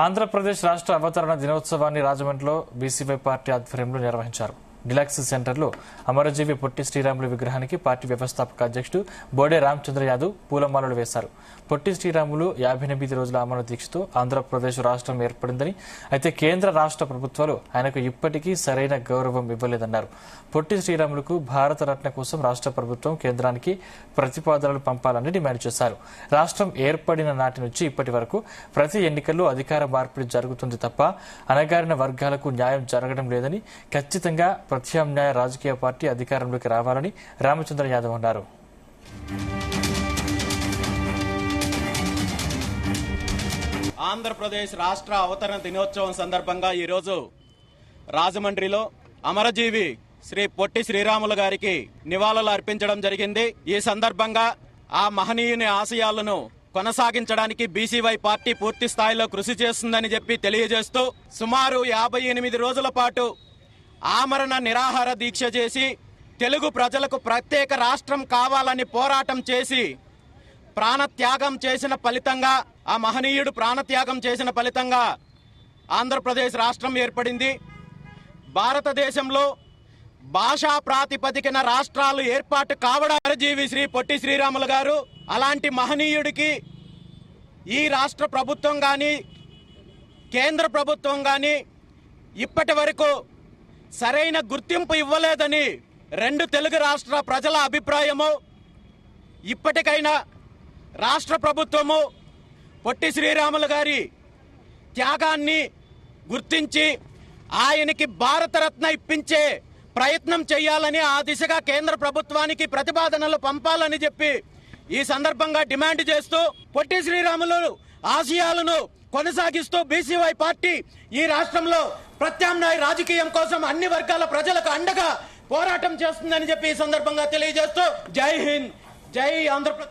ఆంధ్రప్రదేశ్ రాష్ట్ర అవతరణ దినోత్సవాన్ని రాజమండ్రిలో బీసీవై పార్టీ ఆధ్వర్యంలో నిర్వహించారు. డిలక్స్ సెంటర్లో అమరజీవి పొట్టి శ్రీరాములు విగ్రహానికి పార్టీ వ్యవస్థాపక అధ్యక్షుడు బోడే రామచంద్ర యాదవ్ పూలమాలలు వేశారు. పొట్టి శ్రీరాములు 58 రోజుల అమర దీక్షతో ఆంధ్రప్రదేశ్ రాష్ట్రం ఏర్పడిందని, అయితే కేంద్ర రాష్ట్ర ప్రభుత్వాలు ఆయనకు ఇప్పటికీ సరైన గౌరవం ఇవ్వలేదన్నారు. పొట్టి శ్రీరాములకు భారతరత్న కోసం రాష్ట్ర ప్రభుత్వం కేంద్రానికి ప్రతిపాదనలు పంపాలని డిమాండ్ చేశారు. రాష్ట్రం ఏర్పడిన నాటి నుంచి ఇప్పటి వరకు ప్రతి ఎన్నికల్లో అధికార మార్పిడి జరుగుతుంది తప్ప అణగారిన వర్గాలకు న్యాయం జరగడం లేదని, ఖచ్చితంగా ప్రత్యామ్నాయ రాజకీయ పార్టీ అధికారంలోకి రావాలని రామచంద్ర యాదవ్ అన్నారు. ఆంధ్రప్రదేశ్ రాష్ట్ర అవతరణ దినోత్సవం సందర్భంగా ఈరోజు రాజమండ్రిలో అమరజీవి శ్రీ పొట్టి శ్రీరాములు గారికి నివాళులు అర్పించడం జరిగింది. ఈ సందర్భంగా ఆ మహనీయుని ఆశయాలను కొనసాగించడానికి బీసీవై పార్టీ పూర్తి స్థాయిలో కృషి చేస్తుందని చెప్పి తెలియజేస్తూ సుమారు 58 రోజుల పాటు ఆమరణ నిరాహార దీక్ష చేసి తెలుగు ప్రజలకు ప్రత్యేక రాష్ట్రం కావాలని పోరాటం చేసి ప్రాణత్యాగం చేసిన ఫలితంగా, ఆ మహనీయుడు ప్రాణత్యాగం చేసిన ఫలితంగా ఆంధ్రప్రదేశ్ రాష్ట్రం ఏర్పడింది. భారతదేశంలో భాషా ప్రాతిపదికన రాష్ట్రాలు ఏర్పాటు కావడానికి జీవి శ్రీ పొట్టి శ్రీరాములు గారు, అలాంటి మహనీయుడికి ఈ రాష్ట్ర ప్రభుత్వం కానీ కేంద్ర ప్రభుత్వం కానీ ఇప్పటి వరకు సరైన గుర్తింపు ఇవ్వలేదని రెండు తెలుగు రాష్ట్ర ప్రజల అభిప్రాయము. ఇప్పటికైనా రాష్ట్ర ప్రభుత్వము పొట్టి శ్రీరాములు గారి త్యాగాన్ని గుర్తించి ఆయనకి భారతరత్న ఇప్పించే ప్రయత్నం చేయాలని, ఆ దిశగా కేంద్ర ప్రభుత్వానికి ప్రతిపాదనలు పంపాలని చెప్పి ఈ సందర్భంగా డిమాండ్ చేస్తూ పొట్టి శ్రీరాములు ఆశయాలను కొనసాగిస్తూ బీసీవై పార్టీ ఈ రాష్ట్రంలో ప్రత్యామ్నాయ రాజకీయం కోసం అన్ని వర్గాల ప్రజలకు అండగా పోరాటం చేస్తుందని చెప్పి ఈ సందర్భంగా తెలియజేస్తూ జై హింద్, జై ఆంధ్రప్రదేశ్.